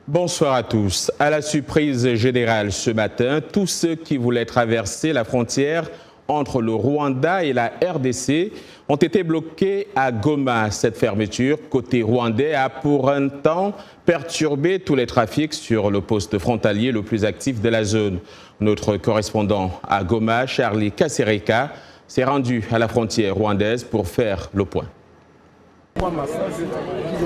Bonsoir à tous. À la surprise générale ce matin, tous ceux qui voulaient traverser la frontière entre le Rwanda et la RDC ont été bloqués à Goma. Cette fermeture côté rwandais a pour un temps perturbé tous les trafics sur le poste frontalier le plus actif de la zone. Notre correspondant à Goma, Charlie Kasereka, s'est rendu à la frontière rwandaise pour faire le point.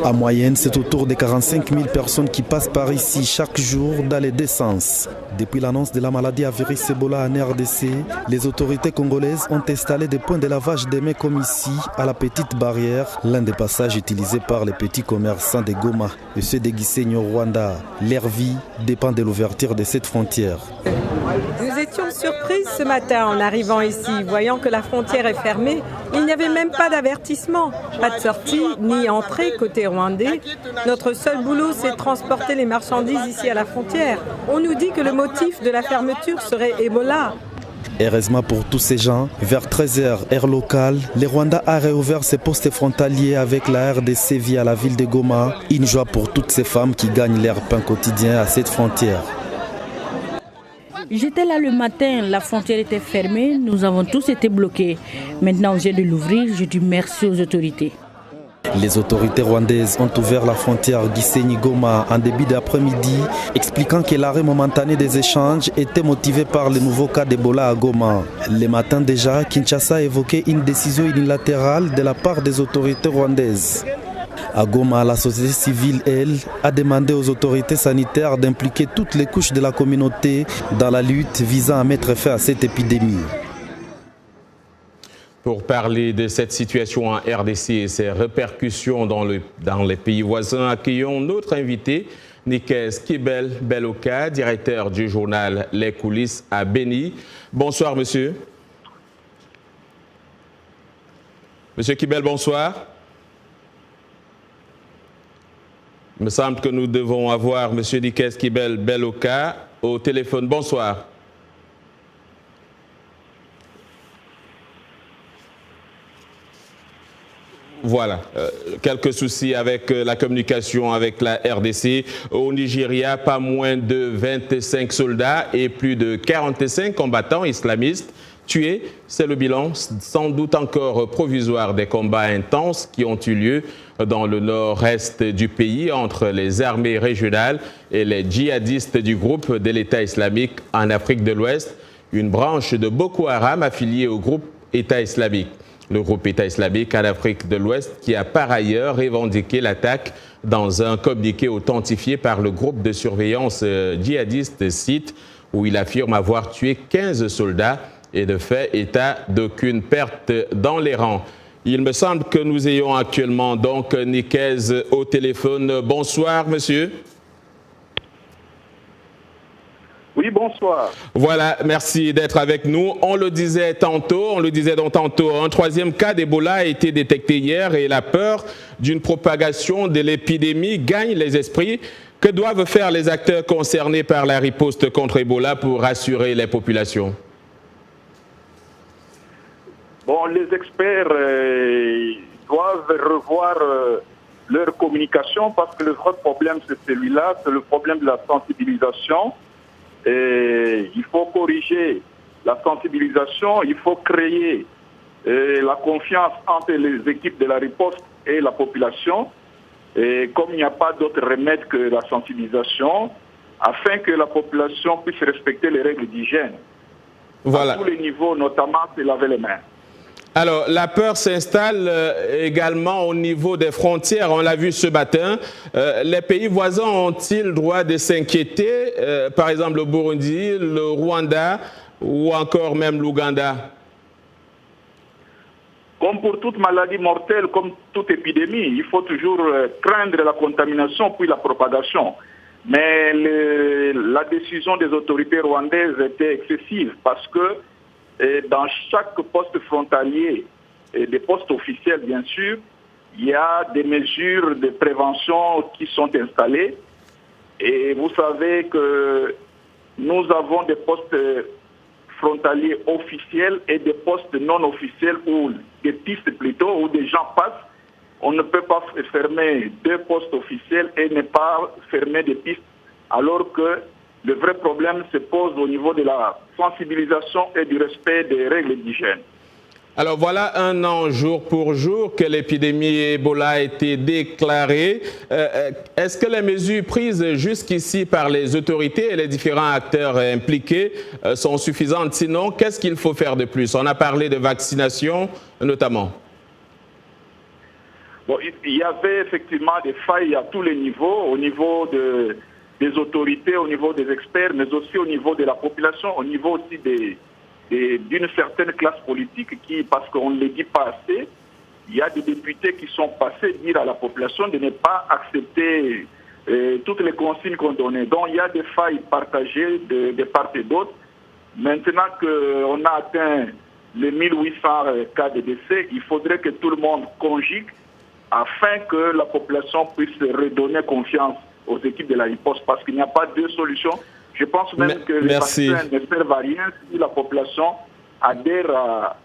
En moyenne, c'est autour de 45 000 personnes qui passent par ici chaque jour dans les deux sens. Depuis l'annonce de la maladie à virus Ebola en RDC, les autorités congolaises ont installé des points de lavage des mains comme ici, à la petite barrière, l'un des passages utilisés par les petits commerçants de Goma et ceux de Gisenyi au Rwanda. Leur vie dépend de l'ouverture de cette frontière. Nous étions surprises ce matin en arrivant ici, voyant que la frontière est fermée. Il n'y avait même pas d'avertissement, pas de sortie ni entrée côté rwandais. Notre seul boulot, c'est de transporter les marchandises ici à la frontière. On nous dit que le motif de la fermeture serait Ebola. Heureusement pour tous ces gens, vers 13h, heure locale, le Rwanda a réouvert ses postes frontaliers avec la RDC via la ville de Goma. Une joie pour toutes ces femmes qui gagnent leur pain quotidien à cette frontière. J'étais là le matin, la frontière était fermée, nous avons tous été bloqués. Maintenant, j'ai de l'ouvrir, je dis merci aux autorités. Les autorités rwandaises ont ouvert la frontière Gisenyi-Goma en début d'après-midi, expliquant que l'arrêt momentané des échanges était motivé par le nouveau cas d'Ebola à Goma. Le matin déjà, Kinshasa évoquait une décision unilatérale de la part des autorités rwandaises. À Goma, la société civile, elle, a demandé aux autorités sanitaires d'impliquer toutes les couches de la communauté dans la lutte visant à mettre fin à cette épidémie. Pour parler de cette situation en RDC et ses répercussions dans les pays voisins, accueillons notre invité, Nikes Kibel Beloka, directeur du journal Les Coulisses à Beni. Bonsoir, monsieur. Monsieur Kibel, bonsoir. Il me semble que nous devons avoir M. Nikes Kibel Beloka au téléphone. Bonsoir. Voilà, quelques soucis avec la communication avec la RDC. Au Nigeria, pas moins de 25 soldats et plus de 45 combattants islamistes tués. C'est le bilan, sans doute encore provisoire, des combats intenses qui ont eu lieu dans le nord-est du pays entre les armées régionales et les djihadistes du groupe de l'État islamique en Afrique de l'Ouest, une branche de Boko Haram affiliée au groupe État islamique. Le groupe État islamique en Afrique de l'Ouest qui a par ailleurs revendiqué l'attaque dans un communiqué authentifié par le groupe de surveillance djihadiste SIT où il affirme avoir tué 15 soldats et de fait état d'aucune perte dans les rangs. Il me semble que nous ayons actuellement donc Nikes au téléphone. Bonsoir, monsieur. Oui, bonsoir. Voilà, merci d'être avec nous. On le disait tantôt, un troisième cas d'Ebola a été détecté hier et la peur d'une propagation de l'épidémie gagne les esprits. Que doivent faire les acteurs concernés par la riposte contre Ebola pour rassurer les populations? Bon, les experts doivent revoir leur communication parce que le vrai problème, c'est celui-là, c'est le problème de la sensibilisation. Et il faut corriger la sensibilisation, il faut créer la confiance entre les équipes de la riposte et la population. Et comme il n'y a pas d'autre remède que la sensibilisation, afin que la population puisse respecter les règles d'hygiène. Voilà. À tous les niveaux, notamment se laver les mains. Alors, la peur s'installe également au niveau des frontières. On l'a vu ce matin. Les pays voisins ont-ils droit de s'inquiéter? Par exemple, le Burundi, le Rwanda ou encore même l'Ouganda? Comme pour toute maladie mortelle, comme toute épidémie, il faut toujours craindre la contamination puis la propagation. Mais la décision des autorités rwandaises était excessive parce que dans chaque poste frontalier, et des postes officiels bien sûr, il y a des mesures de prévention qui sont installées. Et vous savez que nous avons des postes frontaliers officiels et des postes non officiels ou des pistes plutôt où des gens passent. On ne peut pas fermer deux postes officiels et ne pas fermer des pistes alors que le vrai problème se pose au niveau de la sensibilisation et du respect des règles d'hygiène. Alors voilà un an jour pour jour que l'épidémie Ebola a été déclarée. Est-ce que les mesures prises jusqu'ici par les autorités et les différents acteurs impliqués sont suffisantes? Sinon, qu'est-ce qu'il faut faire de plus? On a parlé de vaccination notamment. Bon, il y avait effectivement des failles à tous les niveaux, au niveau des autorités, au niveau des experts, mais aussi au niveau de la population, au niveau aussi d'une certaine classe politique qui, parce qu'on ne le dit pas assez, il y a des députés qui sont passés dire à la population de ne pas accepter toutes les consignes qu'on donnait. Donc il y a des failles partagées de part et d'autre. Maintenant qu'on a atteint les 1800 cas de décès, il faudrait que tout le monde conjugue afin que la population puisse redonner confiance aux équipes de la riposte, parce qu'il n'y a pas deux solutions. Je pense même que les vaccins ne servent à rien si la population adhère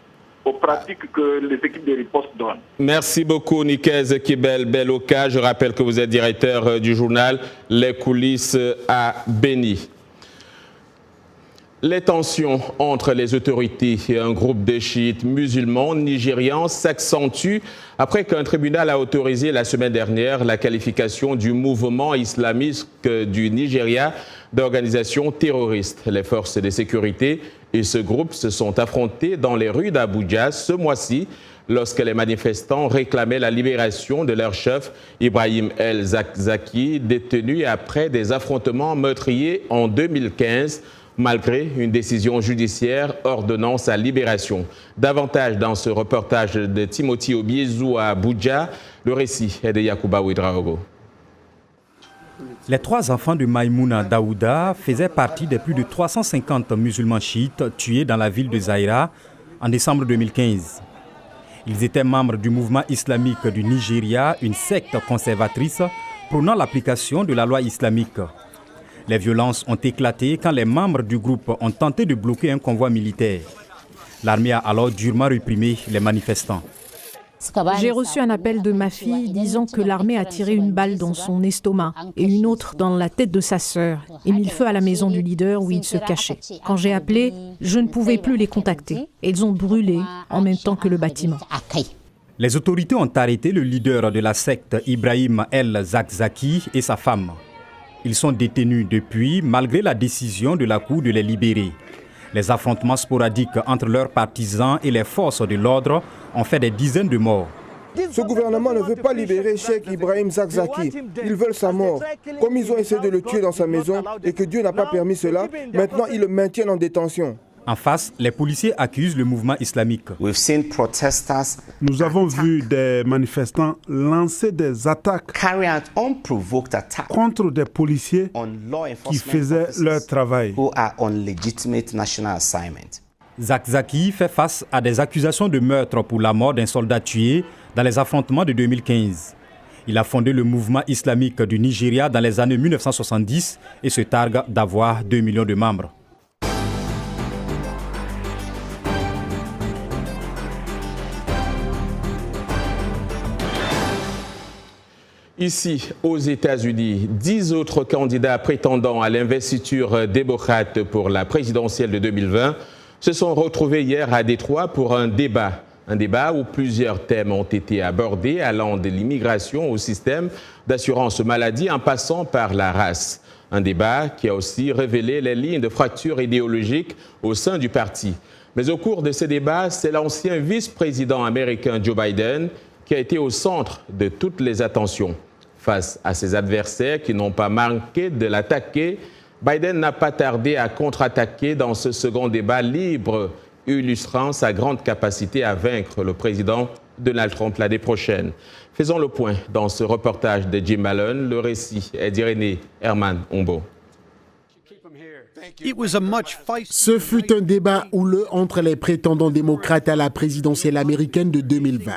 aux pratiques que les équipes de riposte donnent. Merci beaucoup, Nikez Kibel Beloka. Je rappelle que vous êtes directeur du journal Les Coulisses à Béni. Les tensions entre les autorités et un groupe de chiites musulmans nigérians s'accentuent après qu'un tribunal a autorisé la semaine dernière la qualification du mouvement islamiste du Nigeria d'organisation terroriste. Les forces de sécurité et ce groupe se sont affrontés dans les rues d'Abuja ce mois-ci lorsque les manifestants réclamaient la libération de leur chef Ibrahim El Zakzaki, détenu après des affrontements meurtriers en 2015. Malgré une décision judiciaire ordonnant sa libération. Davantage dans ce reportage de Timothy Obiezou à Abuja, le récit est de Yacouba Ouedraogo. Les 3 enfants de Maïmouna Daouda faisaient partie des plus de 350 musulmans chiites tués dans la ville de Zaïra en décembre 2015. Ils étaient membres du mouvement islamique du Nigeria, une secte conservatrice prônant l'application de la loi islamique. Les violences ont éclaté quand les membres du groupe ont tenté de bloquer un convoi militaire. L'armée a alors durement réprimé les manifestants. J'ai reçu un appel de ma fille disant que l'armée a tiré une balle dans son estomac et une autre dans la tête de sa sœur et mis le feu à la maison du leader où il se cachait. Quand j'ai appelé, je ne pouvais plus les contacter. Ils ont brûlé en même temps que le bâtiment. Les autorités ont arrêté le leader de la secte Ibrahim El Zakzaki et sa femme. Ils sont détenus depuis, malgré la décision de la Cour de les libérer. Les affrontements sporadiques entre leurs partisans et les forces de l'ordre ont fait des dizaines de morts. Ce gouvernement ne veut pas libérer Cheikh Ibrahim Zakzaki. Ils veulent sa mort. Comme ils ont essayé de le tuer dans sa maison et que Dieu n'a pas permis cela, maintenant ils le maintiennent en détention. En face, les policiers accusent le mouvement islamique. Nous avons vu des manifestants lancer des attaques contre des policiers qui faisaient leur travail. Zakzaki fait face à des accusations de meurtre pour la mort d'un soldat tué dans les affrontements de 2015. Il a fondé le mouvement islamique du Nigeria dans les années 1970 et se targue d'avoir 2 millions de membres. Ici, aux États-Unis, 10 autres candidats prétendant à l'investiture démocrate pour la présidentielle de 2020 se sont retrouvés hier à Détroit pour un débat. Un débat où plusieurs thèmes ont été abordés, allant de l'immigration au système d'assurance maladie en passant par la race. Un débat qui a aussi révélé les lignes de fracture idéologique au sein du parti. Mais au cours de ce débat, c'est l'ancien vice-président américain Joe Biden qui a été au centre de toutes les attentions. Face à ses adversaires qui n'ont pas manqué de l'attaquer, Biden n'a pas tardé à contre-attaquer dans ce second débat libre, illustrant sa grande capacité à vaincre le président Donald Trump l'année prochaine. Faisons le point dans ce reportage de Jim Malone. Le récit est d'Irénée Herman Ombo. Ce fut un débat houleux entre les prétendants démocrates à la présidentielle américaine de 2020.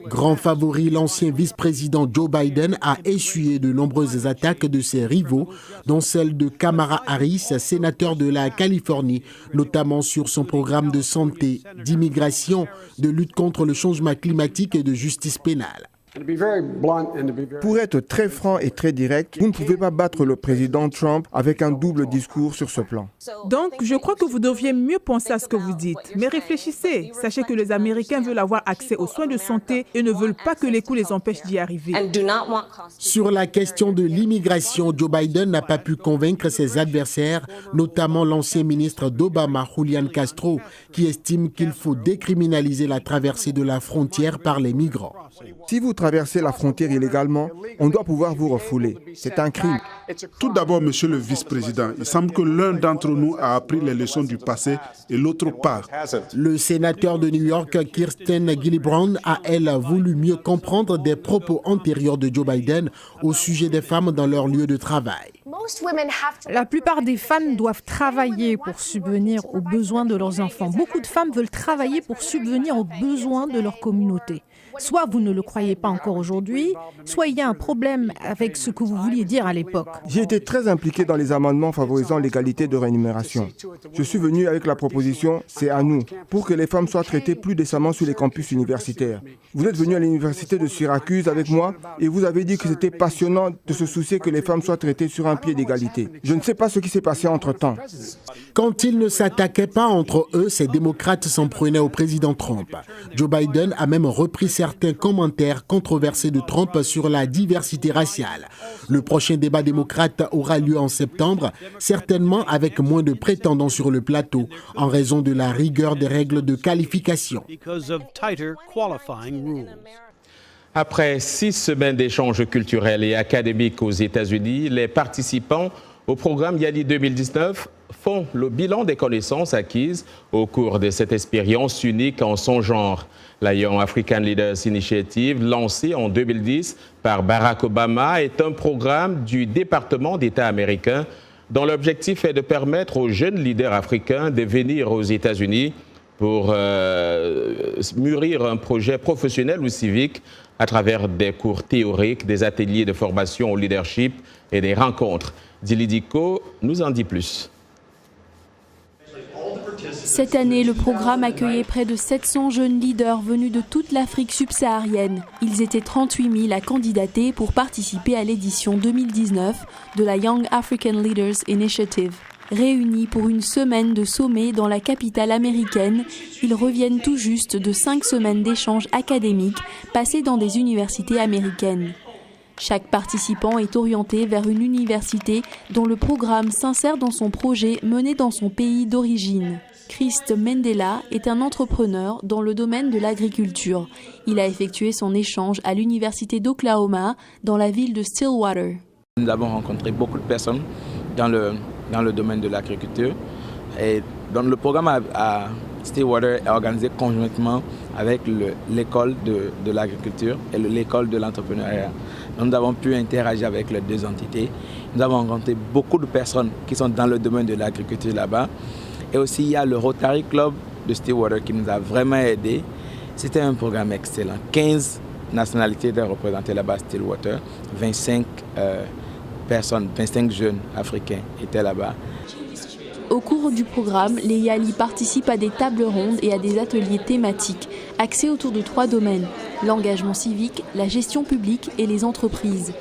Grand favori, l'ancien vice-président Joe Biden a essuyé de nombreuses attaques de ses rivaux, dont celle de Kamala Harris, sénateur de la Californie, notamment sur son programme de santé, d'immigration, de lutte contre le changement climatique et de justice pénale. Pour être très franc et très direct, vous ne pouvez pas battre le président Trump avec un double discours sur ce plan. Donc, je crois que vous devriez mieux penser à ce que vous dites. Mais réfléchissez. Sachez que les Américains veulent avoir accès aux soins de santé et ne veulent pas que les coûts les empêchent d'y arriver. Sur la question de l'immigration, Joe Biden n'a pas pu convaincre ses adversaires, notamment l'ancien ministre d'Obama, Julian Castro, qui estime qu'il faut décriminaliser la traversée de la frontière par les migrants. Si vous traversez la frontière illégalement, on doit pouvoir vous refouler. C'est un crime. Tout d'abord, monsieur le vice-président, il semble que l'un d'entre nous a appris les leçons du passé et l'autre pas. Le sénateur de New York, Kirsten Gillibrand, a, elle, voulu mieux comprendre des propos antérieurs de Joe Biden au sujet des femmes dans leur lieu de travail. La plupart des femmes doivent travailler pour subvenir aux besoins de leurs enfants. Beaucoup de femmes veulent travailler pour subvenir aux besoins de leur communauté. Soit vous ne le croyez pas encore aujourd'hui, soit il y a un problème avec ce que vous vouliez dire à l'époque. J'ai été très impliqué dans les amendements favorisant l'égalité de rémunération. Je suis venu avec la proposition « C'est à nous » pour que les femmes soient traitées plus décemment sur les campus universitaires. Vous êtes venu à l'université de Syracuse avec moi et vous avez dit que c'était passionnant de se soucier que les femmes soient traitées sur un pied d'égalité. Je ne sais pas ce qui s'est passé entre-temps. Quand ils ne s'attaquaient pas entre eux, ces démocrates s'en prenaient au président Trump. Joe Biden a même repris certains commentaires controversés de Trump sur la diversité raciale. Le prochain débat démocrate aura lieu en septembre, certainement avec moins de prétendants sur le plateau, en raison de la rigueur des règles de qualification. Après 6 semaines d'échanges culturels et académiques aux États-Unis, les participants au programme YALI 2019 font le bilan des connaissances acquises au cours de cette expérience unique en son genre. La Young African Leaders Initiative, lancée en 2010 par Barack Obama, est un programme du département d'État américain dont l'objectif est de permettre aux jeunes leaders africains de venir aux États-Unis pour mûrir un projet professionnel ou civique à travers des cours théoriques, des ateliers de formation au leadership et des rencontres. Dili Diko nous en dit plus. Cette année, le programme accueillait près de 700 jeunes leaders venus de toute l'Afrique subsaharienne. Ils étaient 38 000 à candidater pour participer à l'édition 2019 de la Young African Leaders Initiative. Réunis pour une semaine de sommet dans la capitale américaine, ils reviennent tout juste de 5 semaines d'échanges académiques passés dans des universités américaines. Chaque participant est orienté vers une université dont le programme s'insère dans son projet mené dans son pays d'origine. Christ Mendela est un entrepreneur dans le domaine de l'agriculture. Il a effectué son échange à l'université d'Oklahoma dans la ville de Stillwater. Nous avons rencontré beaucoup de personnes dans le domaine de l'agriculture. Et donc le programme à Stillwater est organisé conjointement avec l'école de l'agriculture et l'école de l'entrepreneuriat. Nous avons pu interagir avec les deux entités. Nous avons rencontré beaucoup de personnes qui sont dans le domaine de l'agriculture là-bas. Et aussi, il y a le Rotary Club de Stillwater qui nous a vraiment aidés. C'était un programme excellent. 15 nationalités étaient représentées là-bas à Stillwater. 25 personnes, 25 jeunes africains étaient là-bas. Au cours du programme, les YALI participent à des tables rondes et à des ateliers thématiques, axés autour de 3 domaines, l'engagement civique, la gestion publique et les entreprises.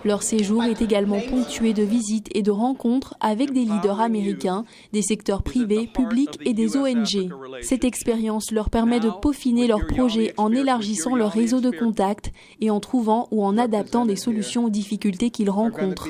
Leur séjour est également ponctué de visites et de rencontres avec des leaders américains, des secteurs privés, publics et des ONG. Cette expérience leur permet de peaufiner leurs projets en élargissant leur réseau de contacts et en trouvant ou en adaptant des solutions aux difficultés qu'ils rencontrent.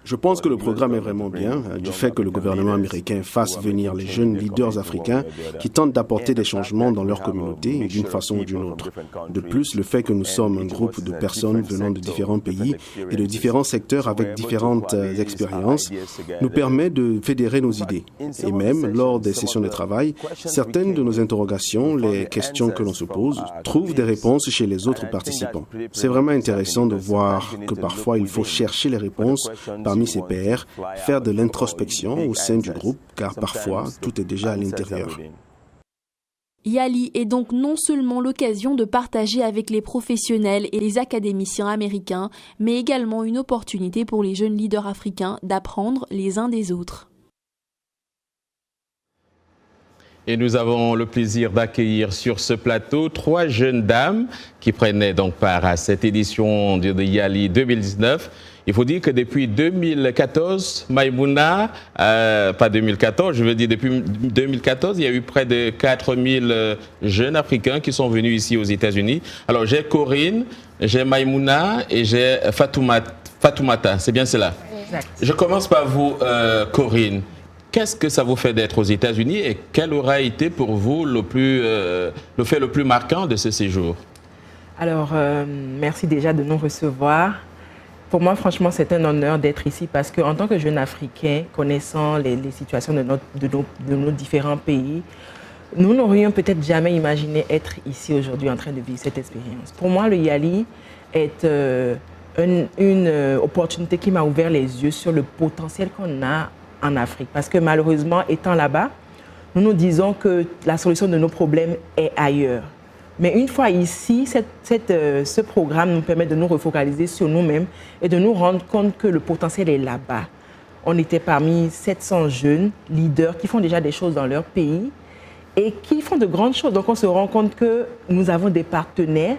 Je pense que le programme est vraiment bien, du fait que le gouvernement américain fasse venir les jeunes leaders africains qui tentent d'apporter des changements dans leur communauté d'une façon ou d'une autre. De plus, le fait que nous sommes un groupe de personnes venant de différents pays et de différents secteurs avec différentes expériences nous permet de fédérer nos idées. Et même, lors des sessions de travail, certaines de nos interrogations, les questions que l'on se pose, trouvent des réponses chez les autres participants. C'est vraiment intéressant de voir que parfois il faut chercher les réponses parmi ses pairs, faire de l'introspection au sein du groupe, car parfois tout est déjà à l'intérieur. YALI est donc non seulement l'occasion de partager avec les professionnels et les académiciens américains, mais également une opportunité pour les jeunes leaders africains d'apprendre les uns des autres. Et nous avons le plaisir d'accueillir sur ce plateau 3 jeunes dames qui prenaient donc part à cette édition de Yali 2019. Il faut dire que depuis 2014, Maïmouna, pas 2014, je veux dire depuis 2014, il y a eu près de 4000 jeunes Africains qui sont venus ici aux États-Unis. Alors j'ai Corinne, j'ai Maïmouna et j'ai Fatoumata, c'est bien cela? Exact. Je commence par vous, Corinne. Qu'est-ce que ça vous fait d'être aux États-Unis et quel aura été pour vous le fait le plus marquant de ce séjour? Alors, merci déjà de nous recevoir. Pour moi, franchement, c'est un honneur d'être ici parce qu'en tant que jeune Africain, connaissant les situations de nos différents pays, nous n'aurions peut-être jamais imaginé être ici aujourd'hui en train de vivre cette expérience. Pour moi, le Yali est une opportunité qui m'a ouvert les yeux sur le potentiel qu'on a en Afrique. Parce que malheureusement, étant là-bas, nous nous disons que la solution de nos problèmes est ailleurs. Mais une fois ici, ce programme nous permet de nous refocaliser sur nous-mêmes et de nous rendre compte que le potentiel est là-bas. On était parmi 700 jeunes leaders qui font déjà des choses dans leur pays et qui font de grandes choses. Donc on se rend compte que nous avons des partenaires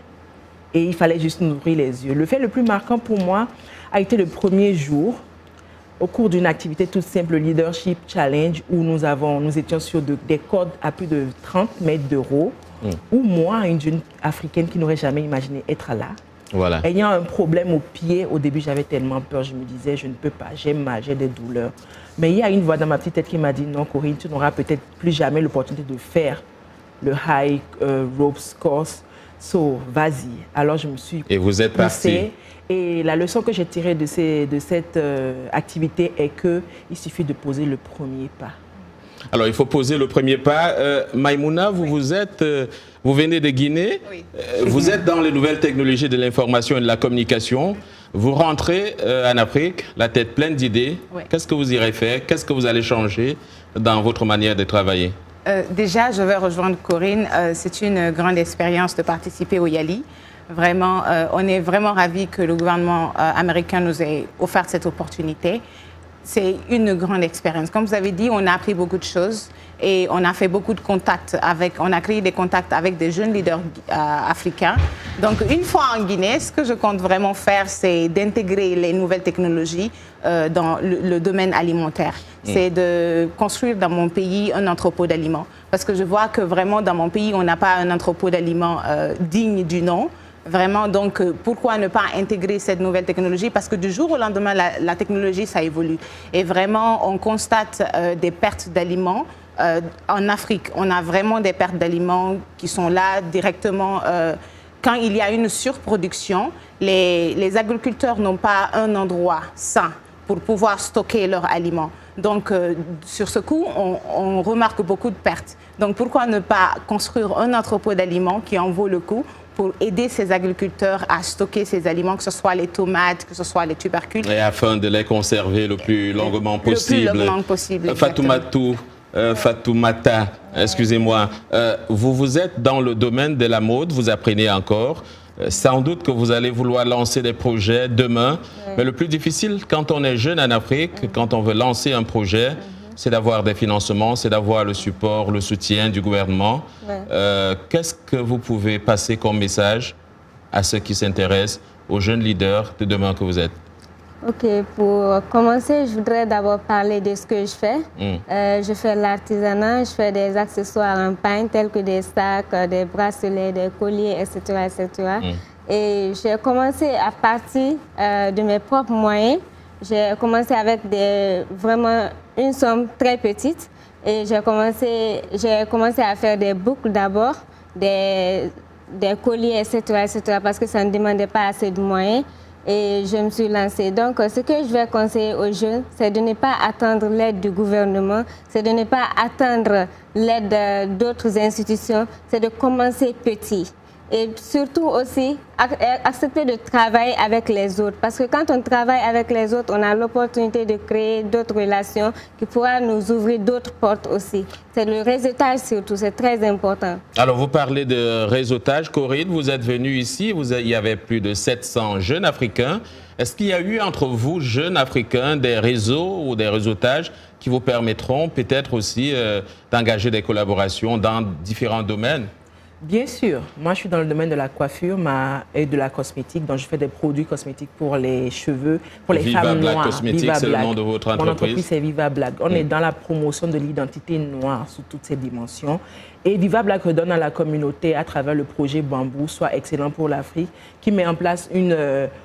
et il fallait juste nous ouvrir les yeux. Le fait le plus marquant pour moi a été le premier jour, au cours d'une activité toute simple, le Leadership Challenge, où nous étions sur des cordes à plus de 30 mètres de haut, où moi, une jeune africaine qui n'aurait jamais imaginé être là, voilà. Ayant un problème au pied, au début j'avais tellement peur, je me disais je ne peux pas, j'ai mal, j'ai des douleurs. Mais il y a une voix dans ma petite tête qui m'a dit non Corinne, tu n'auras peut-être plus jamais l'opportunité de faire le high ropes course, so vas-y. Alors je me suis Et vous êtes partie. Et la leçon que j'ai tirée de cette activité est qu'il suffit de poser le premier pas. Alors, il faut poser le premier pas. Maïmouna, vous venez de Guinée. Oui. Vous êtes dans les nouvelles technologies de l'information et de la communication. Vous rentrez en Afrique, la tête pleine d'idées. Oui. Qu'est-ce que vous irez faire? Qu'est-ce que vous allez changer dans votre manière de travailler? Déjà, je vais rejoindre Corinne. C'est une grande expérience de participer au Yali. Vraiment, on est vraiment ravis que le gouvernement américain nous ait offert cette opportunité. C'est une grande expérience. Comme vous avez dit, on a appris beaucoup de choses et on a fait beaucoup de contacts on a créé des contacts avec des jeunes leaders africains. Donc, une fois en Guinée, ce que je compte vraiment faire, c'est d'intégrer les nouvelles technologies dans le domaine alimentaire. C'est de construire dans mon pays un entrepôt d'aliments. Parce que je vois que vraiment dans mon pays, on n'a pas un entrepôt d'aliments digne du nom. Vraiment, donc, pourquoi ne pas intégrer cette nouvelle technologie? Parce que du jour au lendemain, la technologie, ça évolue. Et vraiment, on constate des pertes d'aliments. En Afrique, on a vraiment des pertes d'aliments qui sont là directement. Quand il y a une surproduction, les agriculteurs n'ont pas un endroit sain pour pouvoir stocker leurs aliments. Donc, sur ce coup, on remarque beaucoup de pertes. Donc, pourquoi ne pas construire un entrepôt d'aliments qui en vaut le coup pour aider ces agriculteurs à stocker ces aliments, que ce soit les tomates, que ce soit les tubercules. Et afin de les conserver le plus longuement possible. Le plus longuement possible. Fatoumata, excusez-moi, vous êtes dans le domaine de la mode, vous apprenez encore. Sans doute que vous allez vouloir lancer des projets demain. Mais le plus difficile quand on est jeune en Afrique, quand on veut lancer un projet, c'est d'avoir des financements, c'est d'avoir le support, le soutien du gouvernement. Qu'est-ce que vous pouvez passer comme message à ceux qui s'intéressent, aux jeunes leaders de demain que vous êtes? Ok, pour commencer, je voudrais d'abord parler de ce que je fais. Je fais de l'artisanat, je fais des accessoires en pain tels que des sacs, des bracelets, des colliers, etc. etc. Et j'ai commencé à partir de mes propres moyens. J'ai commencé avec vraiment une somme très petite et j'ai commencé à faire des boucles d'abord, des colliers, etc., parce que ça ne demandait pas assez de moyens. Et je me suis lancée. Donc, ce que je vais conseiller aux jeunes, c'est de ne pas attendre l'aide du gouvernement, c'est de ne pas attendre l'aide d'autres institutions, c'est de commencer petit. Et surtout aussi, accepter de travailler avec les autres. Parce que quand on travaille avec les autres, on a l'opportunité de créer d'autres relations qui pourront nous ouvrir d'autres portes aussi. C'est le réseautage surtout, c'est très important. Alors, vous parlez de réseautage. Corinne, vous êtes venue ici, il y avait plus de 700 jeunes Africains. Est-ce qu'il y a eu entre vous, jeunes Africains, des réseaux ou des réseautages qui vous permettront peut-être aussi d'engager des collaborations dans différents domaines? Bien sûr. Moi, je suis dans le domaine de la coiffure et de la cosmétique. Donc, je fais des produits cosmétiques pour les cheveux, pour les femmes noires. Cosmétique, c'est le nom de votre entreprise? Mon entreprise, c'est Viva Black. On est dans la promotion de l'identité noire sous toutes ses dimensions. Et Viva Black redonne à la communauté à travers le projet Bambou, soit excellent pour l'Afrique, qui met en place une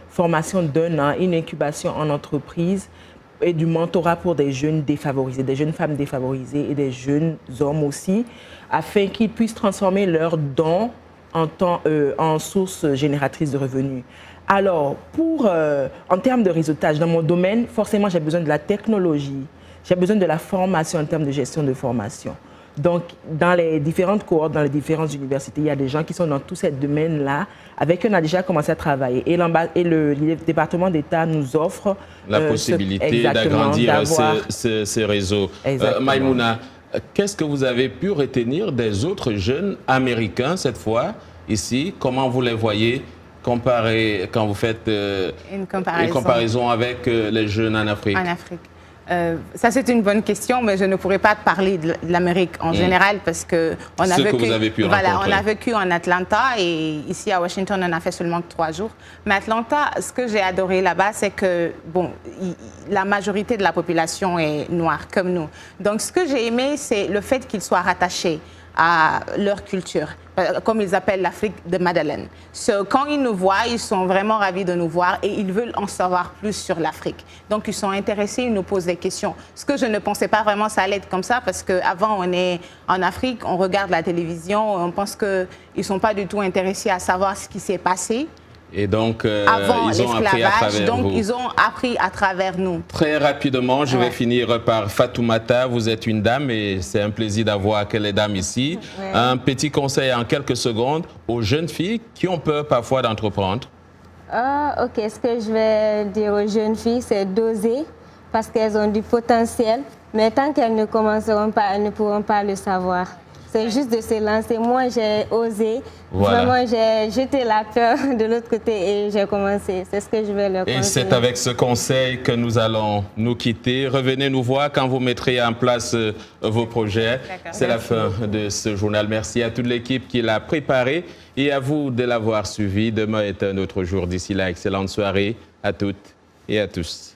formation d'1 an, une incubation en entreprise et du mentorat pour des jeunes défavorisés, des jeunes femmes défavorisées et des jeunes hommes aussi, afin qu'ils puissent transformer leurs dons en source génératrice de revenus. Alors, en termes de réseautage, dans mon domaine, forcément, j'ai besoin de la technologie, j'ai besoin de la formation en termes de gestion de formation. Donc, dans les différentes cohortes, dans les différentes universités, il y a des gens qui sont dans tous ces domaines-là, avec qui on a déjà commencé à travailler. Et le département d'État nous offre la possibilité d'agrandir ces réseaux. Maïmouna, qu'est-ce que vous avez pu retenir des autres jeunes américains cette fois, ici? Comment vous les voyez quand vous faites une comparaison avec les jeunes en Afrique? En Afrique. Ça, c'est une bonne question, mais je ne pourrais pas parler de l'Amérique en général parce qu'on a vécu en Atlanta et ici à Washington, on a fait seulement 3 jours. Mais Atlanta, ce que j'ai adoré là-bas, c'est que la majorité de la population est noire comme nous. Donc, ce que j'ai aimé, c'est le fait qu'ils soient rattachés à leur culture, comme ils appellent l'Afrique de Madeleine. Quand ils nous voient, ils sont vraiment ravis de nous voir et ils veulent en savoir plus sur l'Afrique. Donc, ils sont intéressés, ils nous posent des questions. Ce que je ne pensais pas vraiment, ça allait être comme ça, parce qu'avant, on est en Afrique, on regarde la télévision, on pense qu'ils ne sont pas du tout intéressés à savoir ce qui s'est passé. Et donc, avant ils ont appris à travers donc vous. Ils ont appris à travers nous. Très rapidement, je vais finir par Fatoumata. Vous êtes une dame et c'est un plaisir d'avoir les dames ici. Ouais. Un petit conseil en quelques secondes aux jeunes filles qui ont peur parfois d'entreprendre. Ok, ce que je vais dire aux jeunes filles, c'est d'oser parce qu'elles ont du potentiel. Mais tant qu'elles ne commenceront pas, elles ne pourront pas le savoir. C'est juste de se lancer. Moi, j'ai osé. Voilà. Vraiment, j'ai jeté la peur de l'autre côté et j'ai commencé. C'est ce que je vais leur conseiller. Et c'est avec ce conseil que nous allons nous quitter. Revenez nous voir quand vous mettrez en place vos projets. C'est la fin de ce journal. Merci à toute l'équipe qui l'a préparé et à vous de l'avoir suivi. Demain est un autre jour. D'ici là, excellente soirée à toutes et à tous.